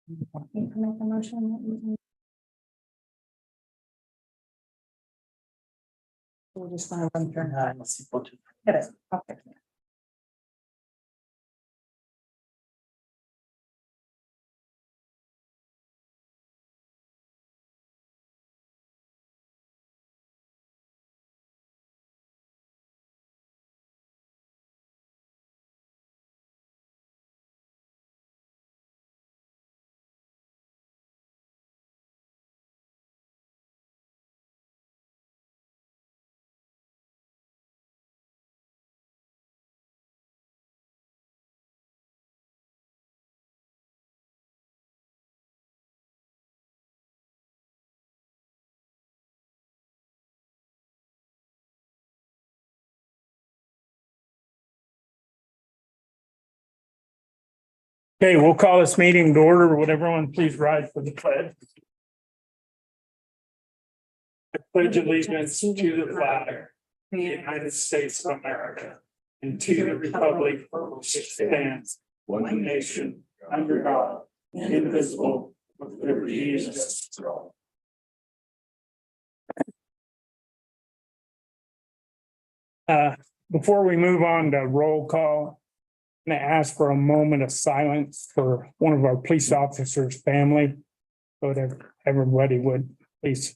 You can make a motion. We'll just want to run through. It is. Okay. Okay, we'll call this meeting to order. Would everyone please rise for the pledge? I pledge allegiance to the flag of the United States of America and to the republic for which it stands, one nation, under God, indivisible, with liberty and justice for all. Before we move on to roll call, I'm going to ask for a moment of silence for one of our police officers' family. So that everybody would please.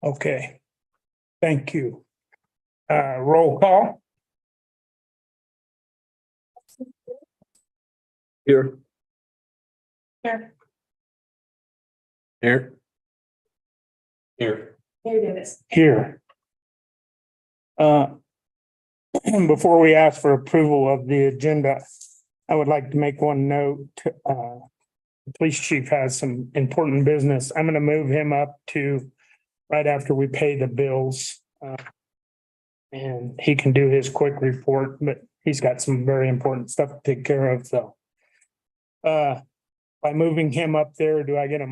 Okay, thank you. Roll call. Here. Here. Here. Here. Here it is. Here. Before we ask for approval of the agenda, I would like to make one note. The police chief has some important business. I'm gonna move him up to right after we pay the bills. And he can do his quick report, but he's got some very important stuff to take care of, so. By moving him up there, could I get a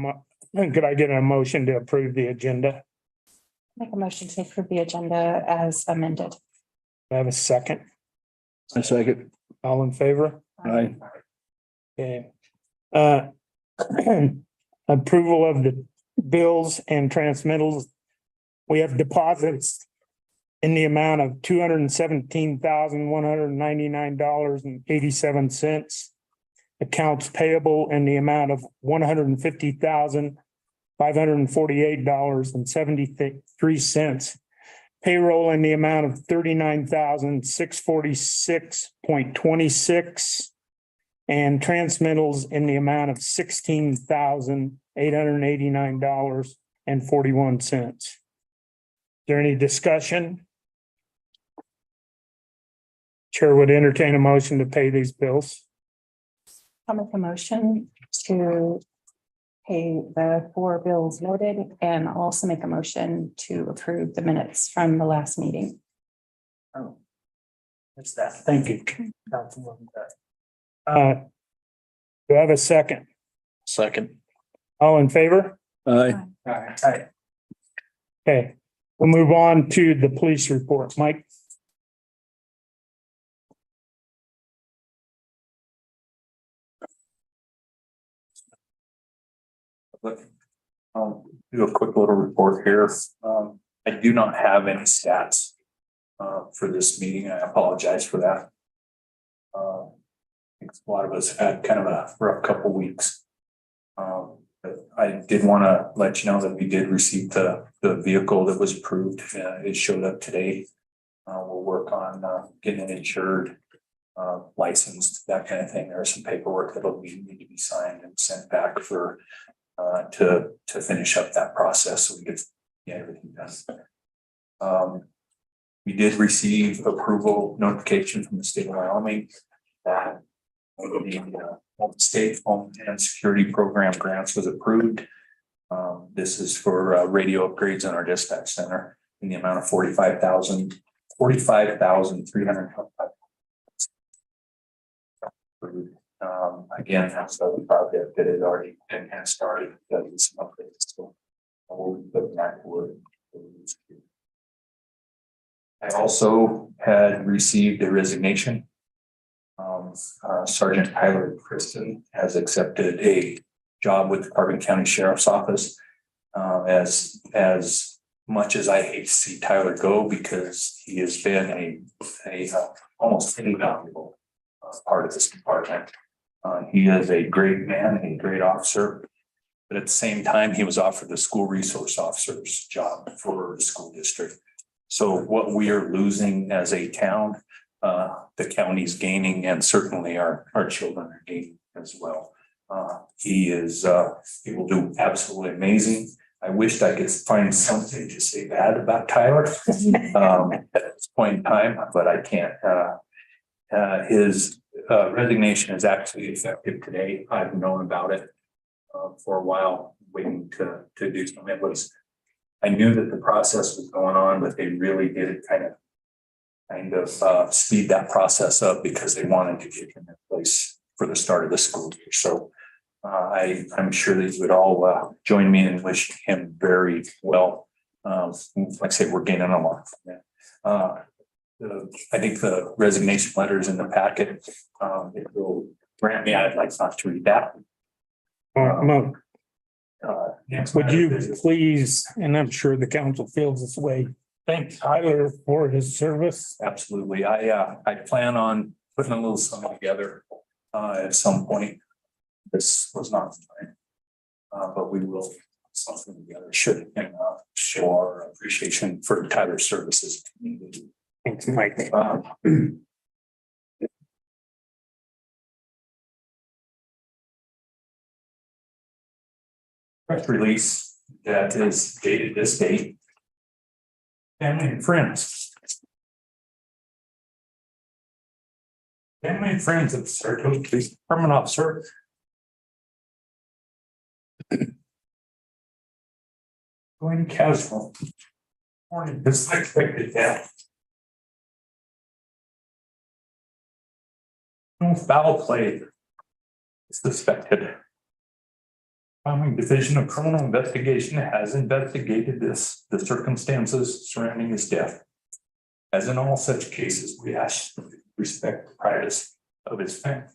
motion to approve the agenda? Make a motion to approve the agenda as amended. Do I have a second? A second. All in favor? Aye. Okay. Approval of the bills and transmittals. We have deposits in the amount of $217,199.87. Accounts payable in the amount of $150,548.73. Payroll in the amount of $39,646.26. And transmittals in the amount of $16,889.41. Is there any discussion? Chair would entertain a motion to pay these bills. I'll make a motion to pay the 4 bills noted, and I'll also make a motion to approve the minutes from the last meeting. Oh. That's that. Thank you. Councilwoman. Do I have a second? Second. All in favor? Aye. Aye. Okay, we'll move on to the police report. Mike? I'll do a quick little report here. I do not have any stats for this meeting. I apologize for that. I think a lot of us have had kind of a rough couple weeks. But I did want to let you know that we did receive the vehicle that was approved. It showed up today. We'll work on getting it insured, licensed, that kind of thing. There's some paperwork that'll need to be signed and sent back for to finish up that process so we get everything done. We did receive approval notification from the state of Wyoming that the state Homeland Security Program grants was approved. This is for radio upgrades in our dispatch center in the amount of $45,325. Again, that's the project that has already been kind of started, some upgrades, so we'll be putting that forward. I also had received a resignation. Sergeant Tyler Kristen has accepted a job with the Carbon County Sheriff's Office. As much as I hate to see Tyler go, because he has been a almost invaluable part of this department. He is a great man, a great officer, but at the same time, he was offered the school resource officer's job for the school district. So what we are losing as a town, the county's gaining, and certainly our children are gaining as well. He will do absolutely amazing. I wished I could find something to say bad about Tyler at this point in time, but I can't. His resignation is actually effective today. I've known about it for a while, waiting to do something. I knew that the process was going on, but they really did kind of speed that process up because they wanted to get him in place for the start of the school year. So I'm sure that you would all join me in wishing him very well. Like I say, we're gaining a lot from that. I think the resignation letter is in the packet. It will grant me, I'd like not to read that. Would you please, and I'm sure the council feels this way, thank Tyler for his service? Absolutely. I plan on putting a little something together at some point. This was not the time, but we will put something together. Should show our appreciation for Tyler's services. Thanks, Mike. Press release that is dated this date. Family and friends. Family and friends of Saratoga Police Department Officer. Going casual. Morning, this unexpected death. No foul play suspected. Wyoming Division of Criminal Investigation has investigated the circumstances surrounding his death. As in all such cases, we ask to respect the privacy of his family.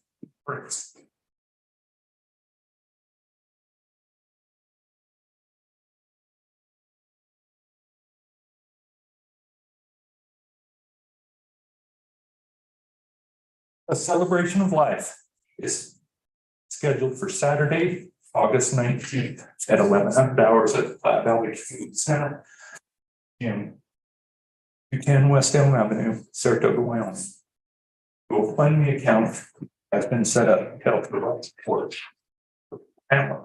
A celebration of life is scheduled for Saturday, August 19th at 1100 hours at the Platte Valley Community Center in 210 West Elm Avenue, Saratoga, Wyoming. GoFundMe account has been set up to help provide support. I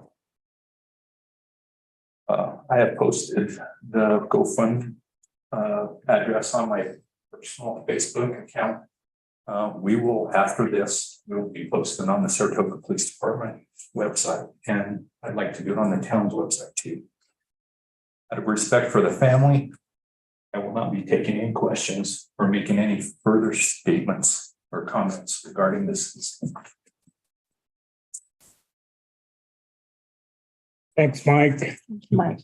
have posted the GoFundMe address on my personal Facebook account. We will, after this, we will be posted on the Saratoga Police Department website, and I'd like to do it on the town's website too. Out of respect for the family, I will not be taking any questions or making any further statements or comments regarding this. Thanks, Mike. Mike.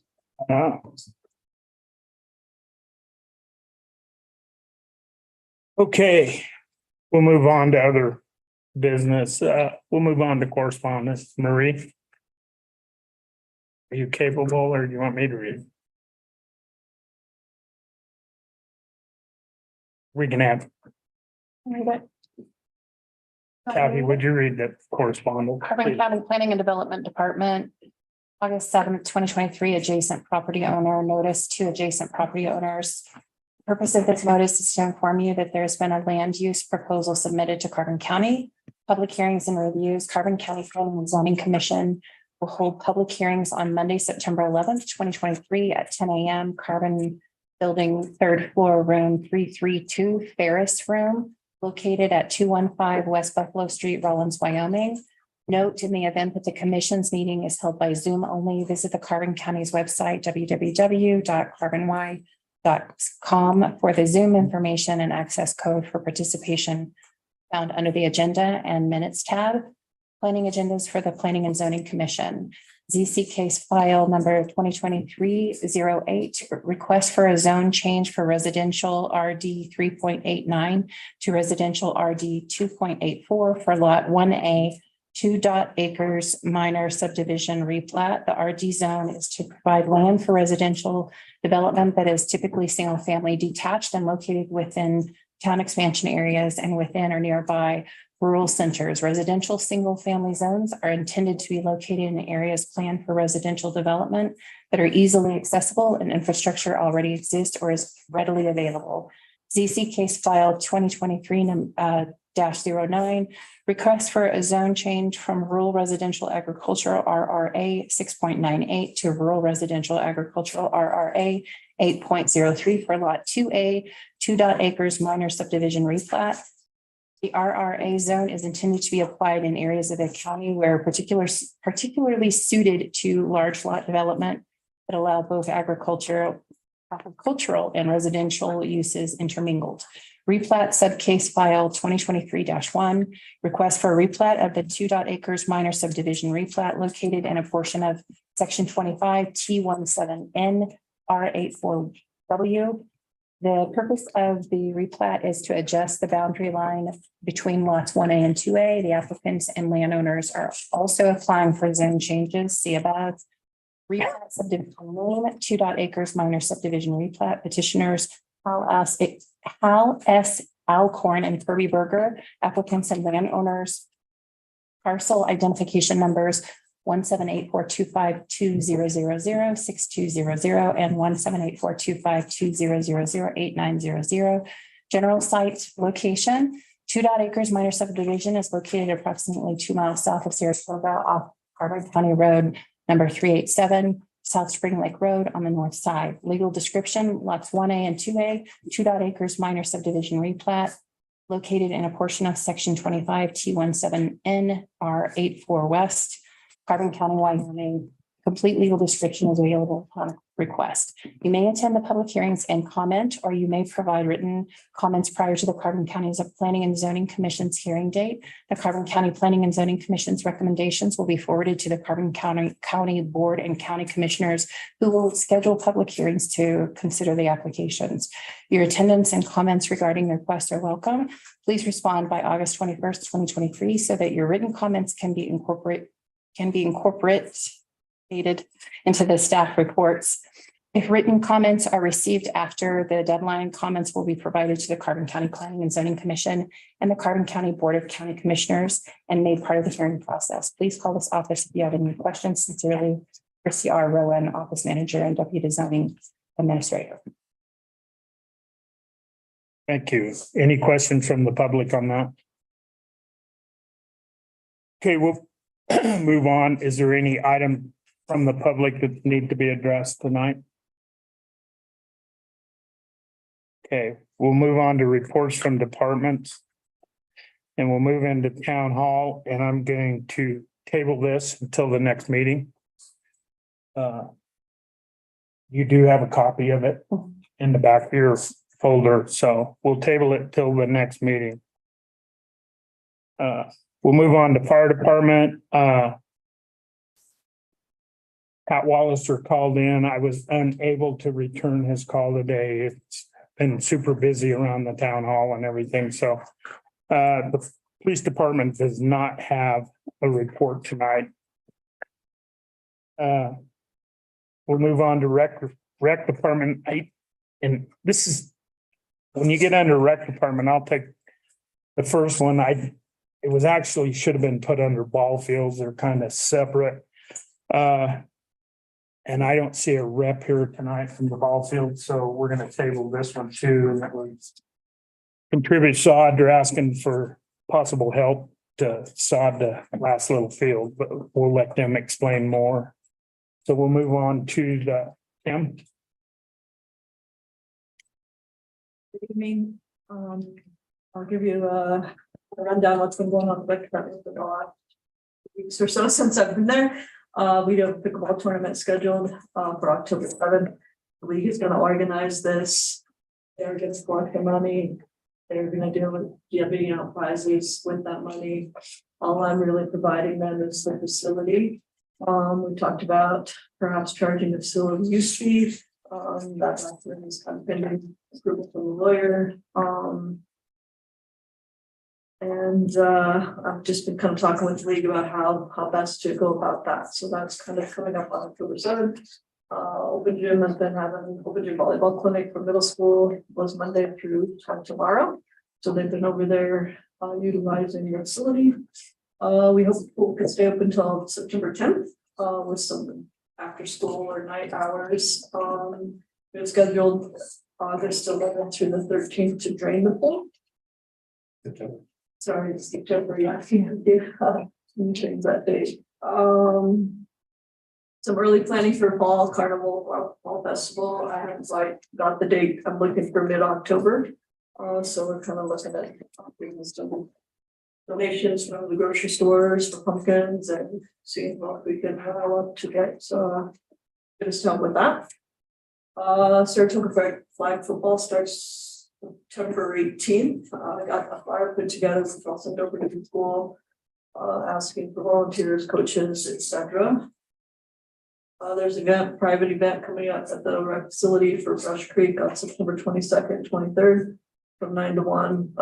Okay, we'll move on to other business. We'll move on to correspondence. Marie? Are you capable or do you want me to read? We can have, Kathy, would you read the correspondence? Carbon County Planning and Development Department, August 7th, 2023, adjacent property owner notice to adjacent property owners. Purpose of this notice is to inform you that there's been a land use proposal submitted to Carbon County. Public hearings and reviews. Carbon County Planning and Zoning Commission will hold public hearings on Monday, September 11th, 2023 at 10 a.m. Carbon Building, 3rd floor, room 332, Ferris Room, located at 215 West Buffalo Street, Rollins, Wyoming. Note, in the event that the commission's meeting is held by Zoom only, visit the Carbon County's website, www.carbony.com, for the Zoom information and access code for participation found under the Agenda and Minutes tab. Planning agendas for the Planning and Zoning Commission. ZC case file number 2023-08, request for a zone change for residential RD 3.89 to residential RD 2.84 for lot 1A, 2 acres minor subdivision replat. The RD zone is to provide land for residential development that is typically single family detached and located within town expansion areas and within or nearby rural centers. Residential single-family zones are intended to be located in areas planned for residential development that are easily accessible and infrastructure already exists or is readily available. ZC case file 2023-09, request for a zone change from rural residential agricultural RRA 6.98 to rural residential agricultural RRA 8.03 for lot 2A, 2 acres minor subdivision replat. The RRA zone is intended to be applied in areas of the county where particularly suited to large lot development that allow both agricultural and residential uses intermingled. Replat subcase file 2023-1, request for a replat of the 2 acres minor subdivision replat located in a portion of section 25 T17N R84W. The purpose of the replat is to adjust the boundary line between lots 1A and 2A. The applicants and landowners are also applying for zone changes. See above. Replat subdivision name, 2 acres minor subdivision replat. Petitioners Hal S. Alcorn and Kirby Berger. Applicants and landowners. Parcel identification numbers 1784252000620 and 1784252008900. General site location, 2 acres minor subdivision is located approximately 2 miles south of Saratoga off Carbon County Road number 387, South Spring Lake Road on the north side. Legal description, lots 1A and 2A, 2 acres minor subdivision replat located in a portion of section 25 T17N R84 West. Carbon County, Wyoming. Complete legal description is available upon request. You may attend the public hearings and comment, or you may provide written comments prior to the Carbon County's Planning and Zoning Commission's hearing date. The Carbon County Planning and Zoning Commission's recommendations will be forwarded to the Carbon County Board and County Commissioners, who will schedule public hearings to consider the applications. Your attendance and comments regarding the request are welcome. Please respond by August 21st, 2023, so that your written comments can be incorporated into the staff reports. If written comments are received after the deadline, comments will be provided to the Carbon County Planning and Zoning Commission and the Carbon County Board of County Commissioners and made part of the hearing process. Please call this office if you have any questions. Sincerely, Christy R. Rowan, Office Manager and Deputy Zoning Administrator. Thank you. Any questions from the public on that? Okay, we'll move on. Is there any item from the public that need to be addressed tonight? Okay, we'll move on to reports from departments. And we'll move into town hall, and I'm going to table this until the next meeting. You do have a copy of it in the back of your folder, so we'll table it till the next meeting. We'll move on to fire department. Pat Walliser called in. I was unable to return his call today. It's been super busy around the town hall and everything, so the police department does not have a report tonight. We'll move on to rec department. And this is, when you get under rec department, I'll take the first one. It was actually should have been put under ball fields. They're kind of separate. And I don't see a rep here tonight from the ball field, so we're going to table this one too. And that was Contribute Sod. They're asking for possible help to sod the last little field, but we'll let them explain more. So we'll move on to the Tim. Good evening. I'll give you a rundown of what's been going on with the department for the lot. weeks or so since I've been there. We have a pickleball tournament scheduled for October 7th. The league is gonna organize this. They're gonna collect the money. They're gonna deal with giving out prizes with that money. All I'm really providing them is the facility. We talked about perhaps charging a facility use fee. That's kind of pending approval from the lawyer. And I've just been kind of talking with the league about how best to go about that. So that's kind of coming up on October 7th. Open gym has been having open gym volleyball clinic for middle school was Monday through tomorrow. So they've been over there utilizing the facility. We hope the pool can stay open until September 10th with some after school or night hours. We've scheduled August 11th through the 13th to drain the pool. Sorry, it's September, yeah, if you do, change that date. Some early planning for fall carnival, fall festival. I haven't got the date. I'm looking for mid-October. So we're kind of looking at doing some donations from the grocery stores for pumpkins and seeing what we can up to get. So just help with that. Saratoga flag football starts September 18th. I got a flyer put together, which I'll send over to the school, asking for volunteers, coaches, etc. There's a private event coming up at the rec facility for Brush Creek on September 22nd, 23rd, from 9 to 1.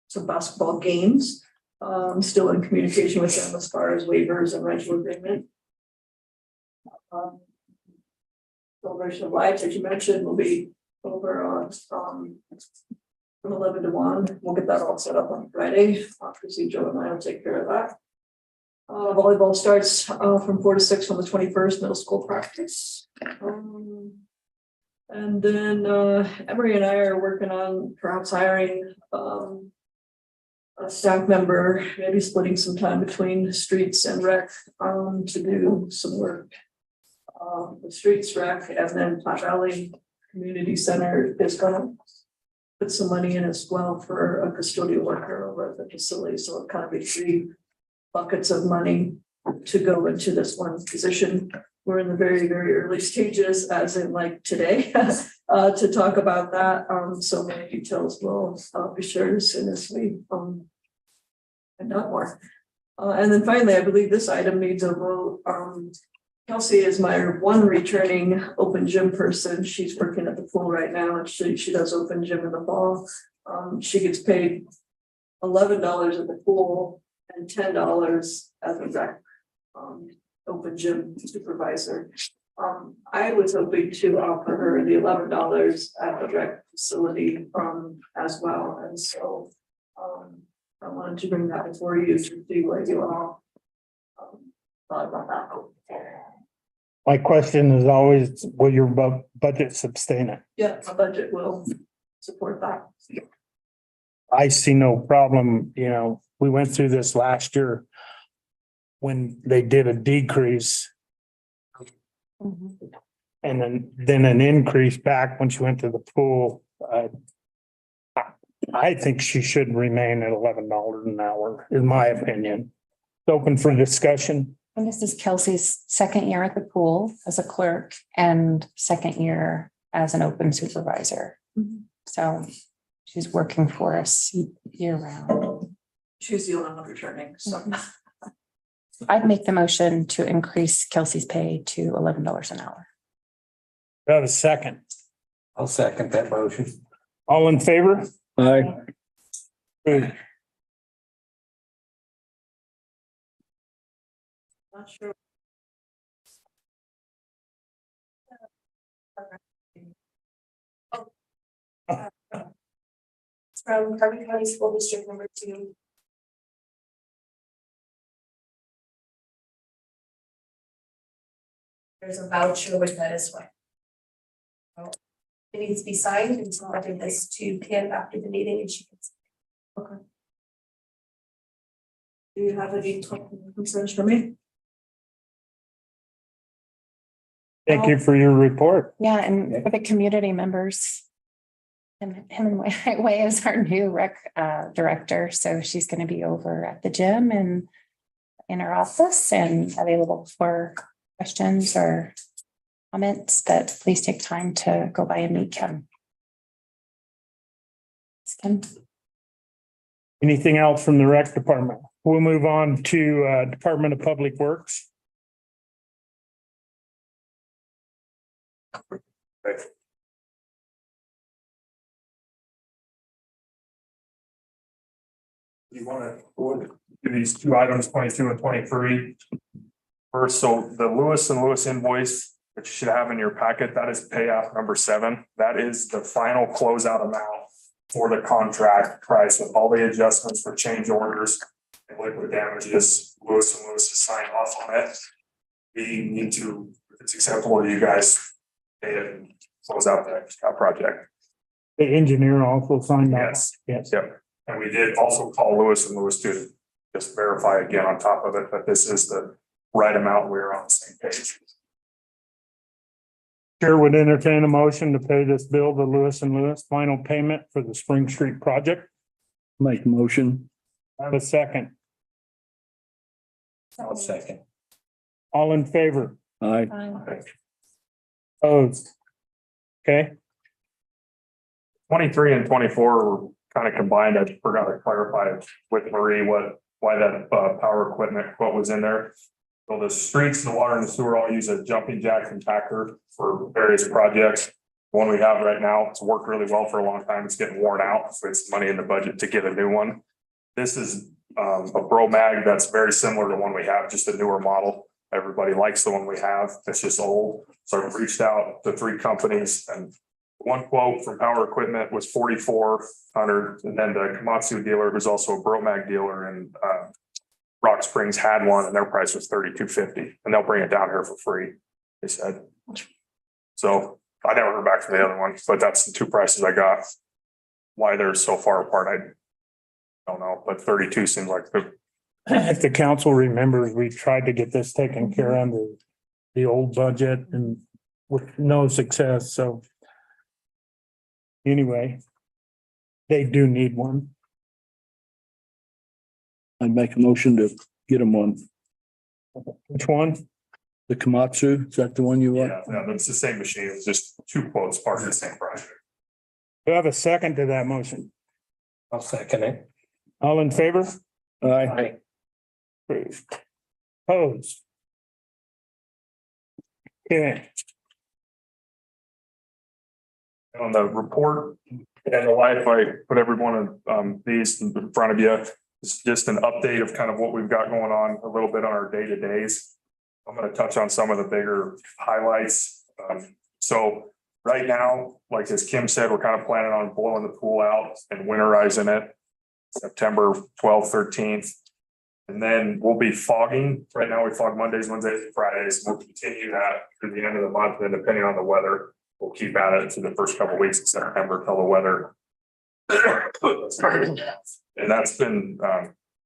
Some basketball games. I'm still in communication with them as far as waivers and rental agreement. Celebration of Lights, as you mentioned, will be over on from 11 to 1. We'll get that all set up on Friday. Obviously, Joe and I will take care of that. Volleyball starts from 4 to 6 on the 21st, middle school practice. And then Emery and I are working on perhaps hiring a staff member, maybe splitting some time between streets and rec to do some work. The streets rec, and then Platte Valley Community Center is gonna put some money in as well for a custodial worker over at the facility. So it kind of be 3 buckets of money to go into this one position. We're in the very, very early stages, as in like today, to talk about that. So many details will be shared as soon as we find out more. And then finally, I believe this item needs a vote. Kelsey is my one returning open gym person. She's working at the pool right now, and she does open gym in the fall. She gets paid $11 at the pool and $10 as a rec open gym supervisor. I was hoping to offer her the $11 at the rec facility as well, and so I wanted to bring that before you to see what you all thought about that. My question is always, will your budget sustain it? Yeah, my budget will support that. I see no problem, we went through this last year when they did a decrease and then an increase back when she went to the pool. I think she should remain at $11 an hour, in my opinion. It's open for discussion. And this is Kelsey's second year at the pool as a clerk and second year as an open supervisor. So she's working for us year round. She's the only one returning, so. I'd make the motion to increase Kelsey's pay to $11 an hour. Do I have a second? I'll second that motion. All in favor? Aye. Not sure. It's from Carbon County School District number 2. There's a voucher with that as well. So it needs to be signed, and so I'll give this to Kim after the meeting and she can. Okay. Do you have any concerns for me? Thank you for your report. Yeah, and for the community members. And him and Wei is our new rec director, so she's going to be over at the gym and in our office and available for questions or comments, but please take time to go by and meet Kim. Kim. Anything else from the rec department? We'll move on to Department of Public Works. You want to do these two items, 22 and 23. First, so the Lewis and Lewis invoice, which you should have in your packet, that is payout number 7. That is the final closeout amount for the contract price with all the adjustments for change orders and liquid damages. Lewis and Lewis has signed off on it. We need to, if it's acceptable to you guys, pay it and close out that project. The engineer also signed off. Yes. Yes. Yep. And we did also call Lewis and Lewis to just verify again on top of it that this is the right amount. We're on the same page. Chair would entertain a motion to pay this bill to Lewis and Lewis, final payment for the Spring Street project. Make a motion. I have a second. I'll second. All in favor? Aye. Opposed? Okay, 23 and 24 were kind of combined. I forgot to clarify with Marie why that power equipment quote was in there. So the streets, the water and the sewer all use a jumping jack compactor for various projects. The one we have right now, it's worked really well for a long time. It's getting worn out. So it's money in the budget to get a new one. This is a Bro Mag that's very similar to one we have, just a newer model. Everybody likes the one we have. It's just old. So I've reached out to 3 companies, and one quote from Power Equipment was $4,400. And then the Komatsu dealer, who's also a Bro Mag dealer in Rock Springs, had one, and their price was $3,250, and they'll bring it down here for free, they said. So I never heard back from the other one, but that's the 2 prices I got. Why they're so far apart, I don't know, but 32 seems like the. if the council remembers, we tried to get this taken care of under the old budget and with no success, so. Anyway, they do need one. I'd make a motion to get them one. Which one? The Komatsu, is that the one you want? Yeah, it's the same machine. It's just 2 quotes, part of the same project. Do I have a second to that motion? I'll second it. All in favor? Aye. Approved. Opposed? Okay, On the report and the life, I put every one of these in front of you. It's just an update of kind of what we've got going on a little bit on our day-to-days. I'm going to touch on some of the bigger highlights. So right now, like as Kim said, we're kind of planning on blowing the pool out and winterizing it September 12th, 13th. And then we'll be fogging. Right now we fog Mondays, Wednesdays, and Fridays. We'll continue that through the end of the month. And depending on the weather, we'll keep at it through the first couple of weeks of September till the weather. And that's been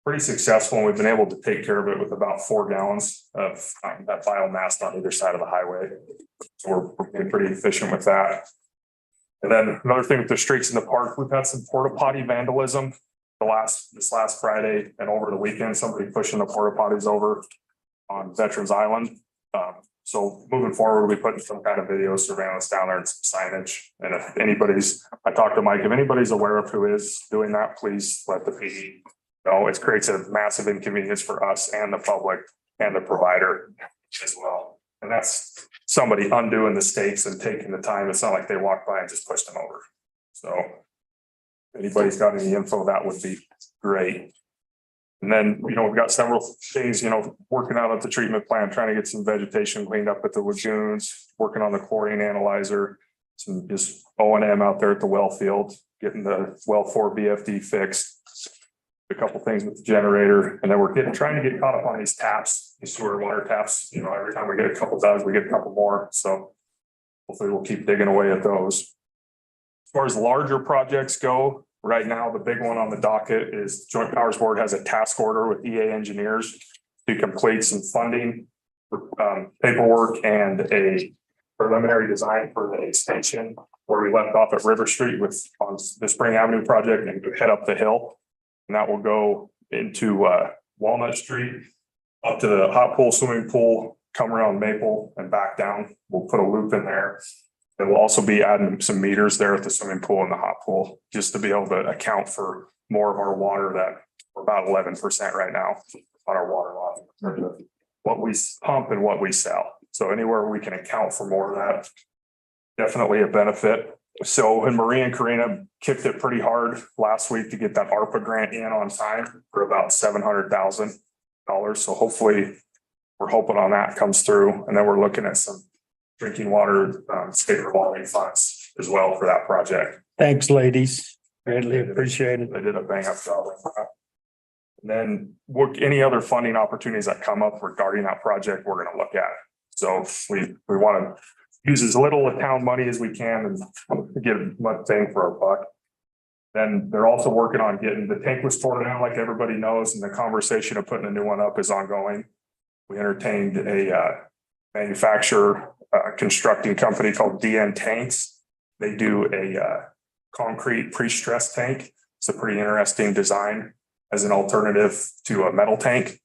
pretty successful. And we've been able to take care of it with about 4 gallons of that biomass on either side of the highway. So we're being pretty efficient with that. And then another thing with the streets in the park, we've had some porta potty vandalism this last Friday and over the weekend. Somebody pushing the porta potties over on Veterans Island. So moving forward, we'll be putting some kind of video surveillance down there and some signage. And if I talked to Mike, if anybody's aware of who is doing that, please let the PD know. It creates a massive inconvenience for us and the public and the provider as well. And that's somebody undoing the stakes and taking the time. It's not like they walked by and just pushed them over. So if anybody's got any info, that would be great. And then, we've got several things, working out at the treatment plant, trying to get some vegetation cleaned up at the lagoons, working on the chlorine analyzer, some just O&M out there at the well field, getting the well 4 BFD fixed. A couple things with the generator, and then we're trying to get caught up on these taps, these sewer water taps. Every time we get a couple dug, we get a couple more. So hopefully we'll keep digging away at those. As far as larger projects go, right now, the big one on the docket is Joint Powers Board has a task order with EA Engineers to complete some funding, paperwork, and a preliminary design for the extension where we left off at River Street on the Spring Avenue project and head up the hill. And that will go into Walnut Street up to the hot pool swimming pool, come around Maple and back down. We'll put a loop in there. And we'll also be adding some meters there at the swimming pool and the hot pool, just to be able to account for more of our water that we're about 11% right now on our water lot. in terms of what we pump and what we sell. So anywhere we can account for more of that, definitely a benefit. So, and Maria and Karina kicked it pretty hard last week to get that ARPA grant in on time for about $700,000. So hopefully we're hoping on that comes through. And then we're looking at some drinking water, state revolving funds as well for that project. Thanks, ladies. Greatly appreciated. They did a bang up job. with that. And then any other funding opportunities that come up regarding that project, we're gonna look at. So we want to use as little of town money as we can and get as much bang for our buck. Then they're also working on getting, the tank was torn down like everybody knows, and the conversation of putting a new one up is ongoing. We entertained a manufacturer, constructing company called DN Tanks. They do a concrete pre-stressed tank. It's a pretty interesting design as an alternative to a metal tank.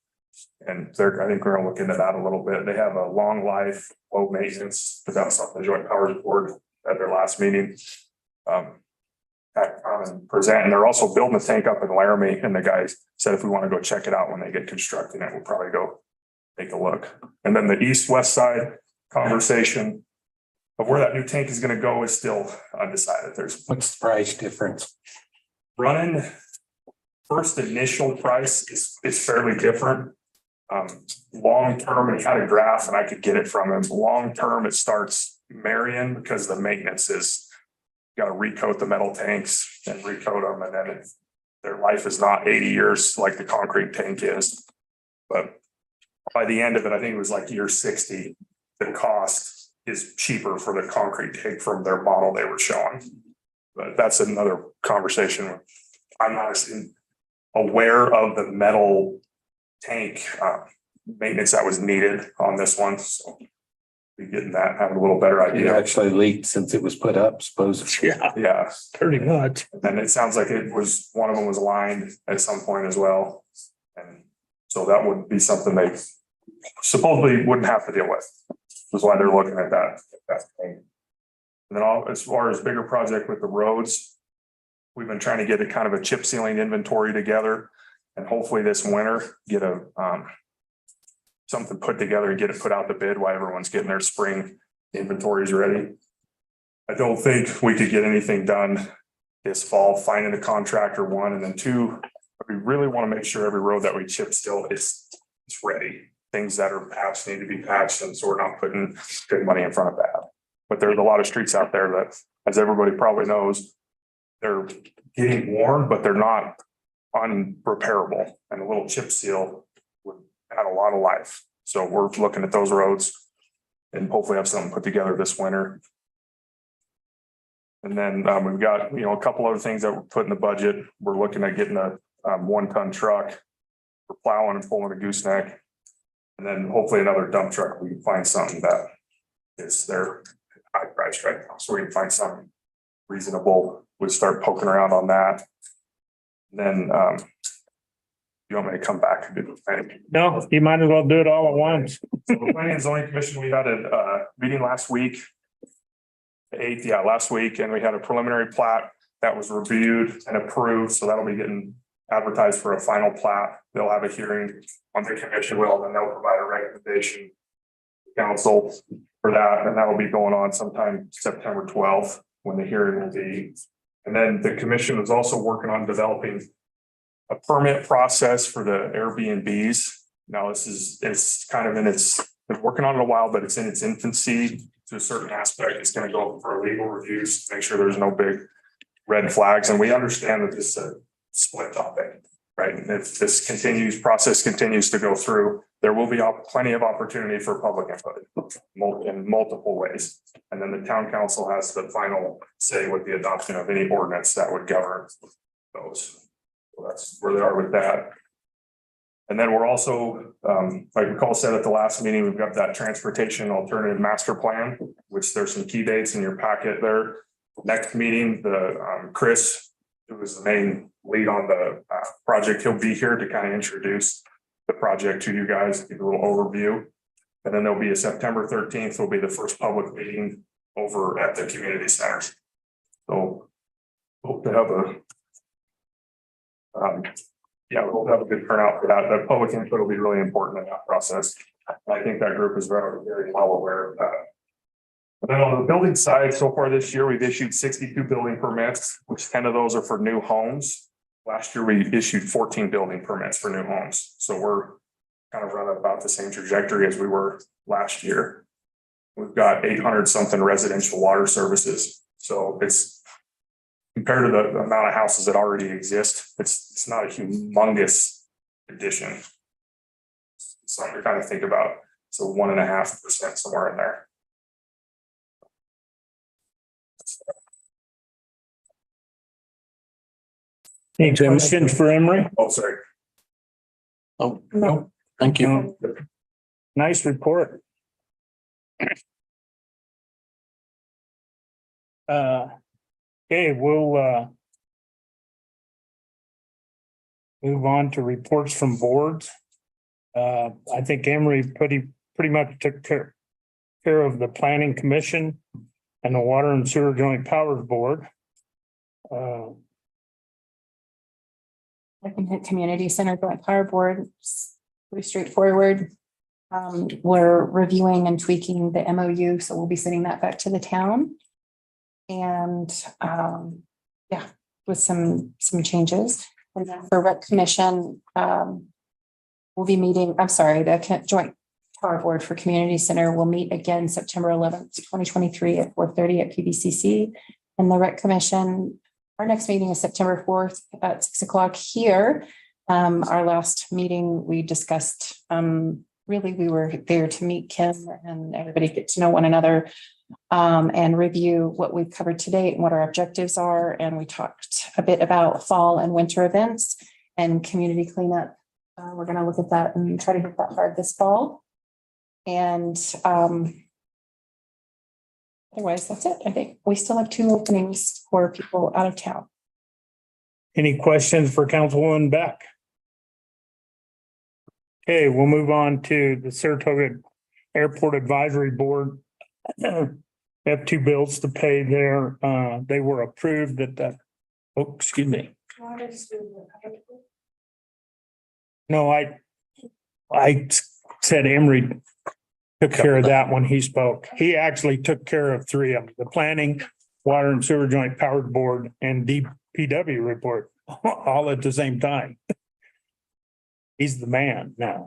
And I think we're gonna look into that a little bit. They have a long life, low maintenance, but that's something the Joint Powers Board at their last meeting. And present, and they're also building a tank up in Laramie, and the guys said if we want to go check it out when they get constructing it, we'll probably go take a look. And then the east-west side conversation of where that new tank is gonna go is still undecided. There's What's the price difference? running. First initial price is fairly different. Long term, and he had a graph and I could get it from him. Long term, it starts Marion because the maintenance is got to recoat the metal tanks and recoat them, and then their life is not 80 years like the concrete tank is. But by the end of it, I think it was like year 60, the cost is cheaper for the concrete tank from their model they were showing. But that's another conversation. I'm not aware of the metal tank maintenance that was needed on this one. So we getting that, having a little better It idea. actually leaked since it was put up, supposedly. Yeah, Yeah, pretty much. and it sounds like it was, one of them was lined at some point as well. And so that would be something they supposedly wouldn't have to deal with. That's why they're looking at that thing. And then as far as bigger project with the roads, we've been trying to get a kind of a chip sealing inventory together. And hopefully this winter, get something put together and get it put out to bid while everyone's getting their spring inventories ready. I don't think we could get anything done this fall, finding a contractor, one, and then two, we really want to make sure every road that we chip still is ready. Things that are patched need to be patched, and so we're not putting good money in front of that. But there's a lot of streets out there that, as everybody probably knows, they're getting worn, but they're not unrepairable, and a little chip seal would add a lot of life. So we're looking at those roads and hopefully have something put together this winter. And then we've got, a couple other things that we're putting in the budget. We're looking at getting a 1-ton truck for plowing and pulling a gooseneck. And then hopefully another dump truck. We can find something that is their high price right now. So we can find something reasonable. We start poking around on that. And then you want me to come back and do the planning? No, you might as well do it all at once. So the Planning and Zoning Commission, we had a meeting last week. The 8th, last week, and we had a preliminary plat that was reviewed and approved, so that'll be getting advertised for a final plat. They'll have a hearing on the commission, and then they'll provide a recommendation to council for that, and that'll be going on sometime September 12th when the hearing will be. And then the commission is also working on developing a permit process for the Airbnbs. Now, it's kind of been working on it a while, but it's in its infancy to a certain aspect. It's going to go for legal reviews, to make sure there's no big red flags. And we understand that this is a split topic, right? And if this process continues to go through, there will be plenty of opportunity for public input in multiple ways. And then the town council has the final say with the adoption of any ordinance that would govern those. So that's where they are with that. And then we're also, like Nicole said at the last meeting, we've got that transportation alternative master plan, which there's some key dates in your packet there. Next meeting, Chris, who is the main lead on the project, he'll be here to kind of introduce the project to you guys, give a little overview. And then there'll be a September 13th will be the first public meeting over at the community centers. So hope to have we'll have a good turnout for that. The public input will be really important in that process. I think that group is very well aware of that. And then on the building side, so far this year, we've issued 62 building permits, which 10 of those are for new homes. Last year, we issued 14 building permits for new homes. So we're kind of running about the same trajectory as we were last year. We've got 800 something residential water services. So it's compared to the amount of houses that already exist, it's not a humongous addition. Something to kind of think about. So 1.5% somewhere in there. Any questions for Emery? Oh, sorry. Oh, no, thank you. Nice report. Okay, we'll move on to reports from boards. I think Emery pretty much took care of the planning commission and the water and sewer joint powers board. I can hit community center joint power board. It's pretty straightforward. We're reviewing and tweaking the MOU, so we'll be sending that back to the town. And with some changes. And then for rec commission, we'll be meeting, the joint power board for community center will meet again September 11th, 2023 at 4:30 at PBCC. And the rec commission, our next meeting is September 4th at 6 o'clock here. Our last meeting, we discussed, really, we were there to meet Kim and everybody get to know one another and review what we've covered today and what our objectives are. And we talked a bit about fall and winter events and community cleanup. We're going to look at that and try to hit that hard this fall. And otherwise, that's it. I think we still have 2 openings for people out of town. Any questions for Councilwoman Beck? Okay, we'll move on to the Saratoga Airport Advisory Board. They have 2 bills to pay there. They were approved at the, excuse me. No, I said Emery took care of that when he spoke. He actually took care of 3 of them, the planning, water and sewer joint powered board and DPW report all at the same time. He's the man now.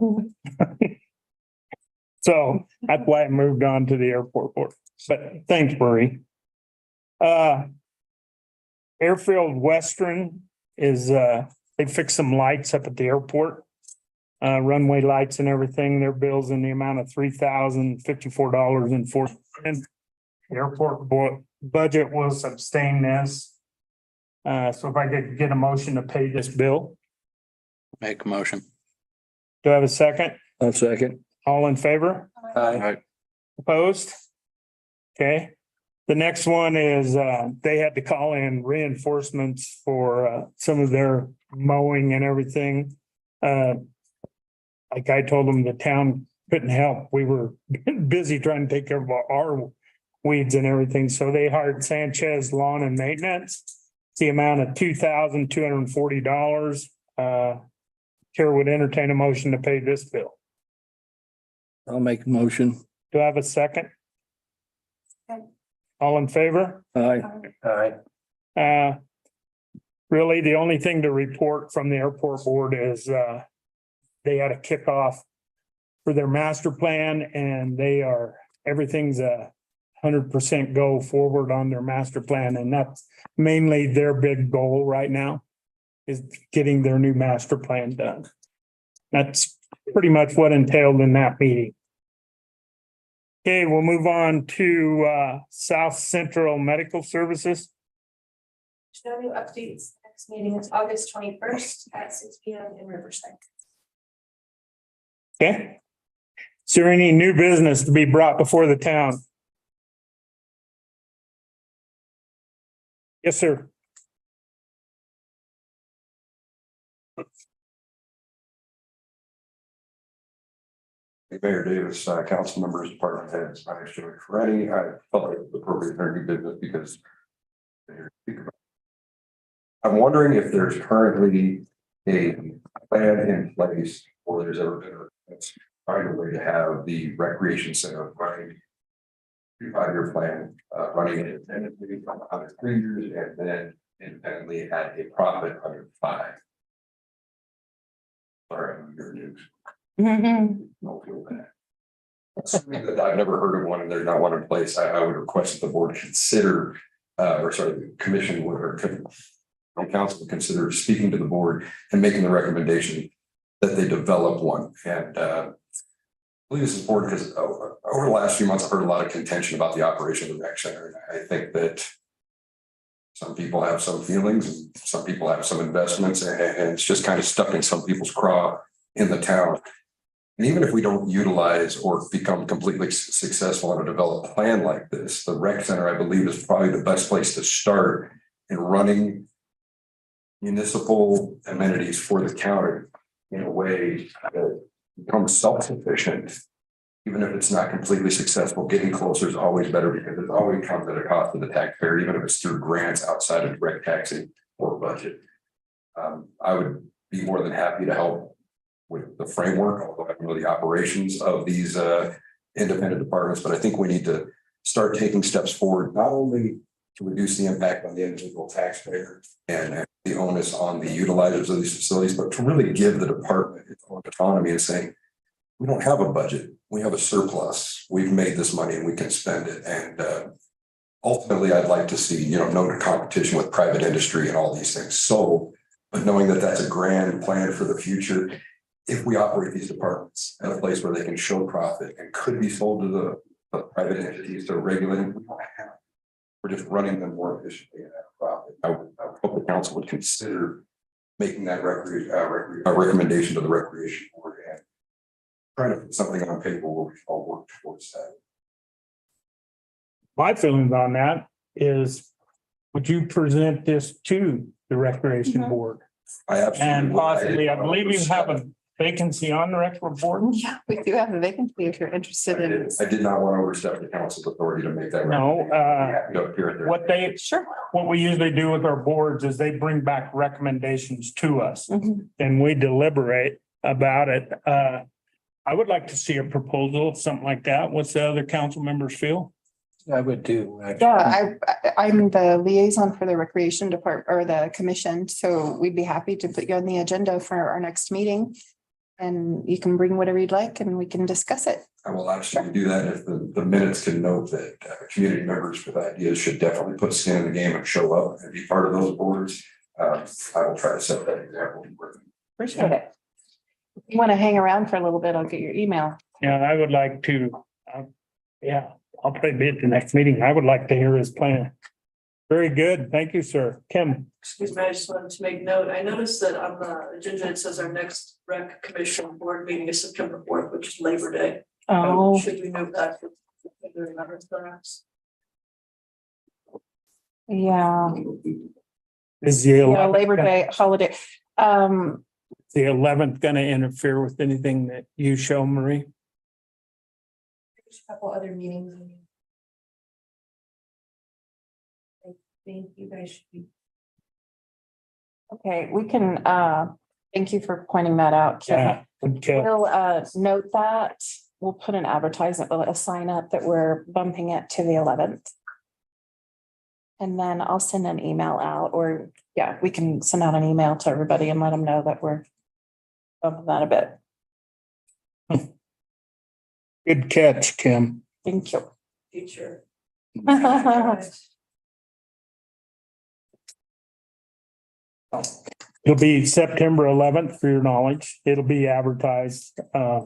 So that's why I moved on to the airport board. But thanks, Marie. Airfield Western is, they fixed some lights up at the airport. Runway lights and everything. Their bills in the amount of $3,054.40. Airport budget will sustain this. So if I could get a motion to pay this bill. Make a motion. Do I have a second? A second. All in favor? Aye. Opposed? Okay. The next one is, they had to call in reinforcements for, some of their mowing and everything. Like I told them, the town couldn't help. We were busy trying to take care of our weeds and everything. So they hired Sanchez Lawn and Maintenance. It's the amount of $2,240. Chair would entertain a motion to pay this bill. I'll make a motion. Do I have a second? All in favor? Aye. Aye. Really, the only thing to report from the airport board is, they had a kickoff for their master plan and everything's 100% go forward on their master plan. And that's mainly their big goal right now is getting their new master plan done. That's pretty much what entailed in that meeting. Okay, we'll move on to South Central Medical Services. No new updates. Next meeting is August 21st at 6 p.m. in Riverside. Okay. Is there any new business to be brought before the town? Yes, sir. Mayor Davis, council members, department heads, my name is Joey Ferretti. I felt it was appropriate for new business because I'm wondering if there's currently a plan in place or there's ever been find a way to have the recreation center running 5-year plan, running independently from under 3 years and then independently at a profit under 5. Sorry, I'm your news. Don't feel bad. Assuming that I've never heard of one and there's not one in place, I would request that the board consider, the commission would, or council would consider speaking to the board and making the recommendation that they develop one. And I believe this is important because over the last few months, I've heard a lot of contention about the operation of the rec center. And I think that some people have some feelings and some people have some investments, and it's just kind of stuck in some people's craw in the town. And even if we don't utilize or become completely successful in a developed plan like this, the rec center, I believe, is probably the best place to start in running municipal amenities for the county in a way that becomes self-sufficient. Even if it's not completely successful, getting closer is always better because it always comes at a cost to the taxpayer, even if it's through grants outside of direct taxing or budget. I would be more than happy to help with the framework, although I don't know the operations of these independent departments, but I think we need to start taking steps forward, not only to reduce the impact on the individual taxpayer and the onus on the utilizers of these facilities, but to really give the department its own autonomy and saying, we don't have a budget, we have a surplus, we've made this money and we can spend it. And ultimately, I'd like to see, no competition with private industry and all these things. So, but knowing that that's a grand plan for the future, if we operate these departments at a place where they can show profit and could be sold to the private entities to regulate, we don't have. We're just running them more efficiently and at a profit. I hope the council would consider making that recommendation to the recreation board and trying to put something on paper where we all work towards that. My feelings on that is, would you present this to the recreation Mhm. board? I absolutely. And would. possibly, I believe you have a vacancy on the rec board? Yeah, we do have a vacancy if you're interested in. I did not want to overstep the council's authority to make that. No, recommendation. Go here and there. what we usually do with our boards is they bring back recommendations to us Mhm. and we deliberate about it. I would like to see a proposal, something like that. What's the other council members feel? I would do. Yeah, I'm the liaison for the recreation department or the commission, so we'd be happy to put you on the agenda for our next meeting. And you can bring whatever you'd like and we can discuss it. I will absolutely do that. If the minutes can note that community members with ideas should definitely put skin in the game and show up and be part of those boards. I will try to set that example. Appreciate it. If you want to hang around for a little bit, I'll get your email. Yeah, I would like to, I'll probably be at the next meeting. I would like to hear his plan. Very good. Thank you, sir. Kim. Excuse me, I just wanted to make note. I noticed that on the agenda, it says our next rec commission board meeting is September 4th, which is Labor Day. Oh, Should we move that to November perhaps? yeah. Is the Yeah, 11th Labor Day holiday. the 11th going to interfere with anything that you show, Marie? There's a couple other meetings. I think you guys should be. Okay, we can, thank you for pointing that out, Kim. Yeah. Okay. We'll note that. We'll put an advertisement, a sign up that we're bumping it to the 11th. And then I'll send an email out, or we can send out an email to everybody and let them know that we're bumping that a bit. Good catch, Kim. Thank you. Future. It'll be September 11th for your knowledge. It'll be advertised. Is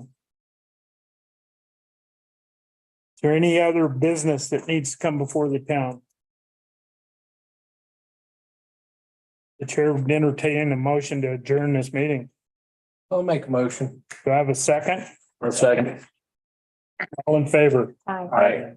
there any other business that needs to come before the town? The chair would entertain a motion to adjourn this meeting. I'll make a motion. Do I have a second? For a second. All in favor? Hi. Aye.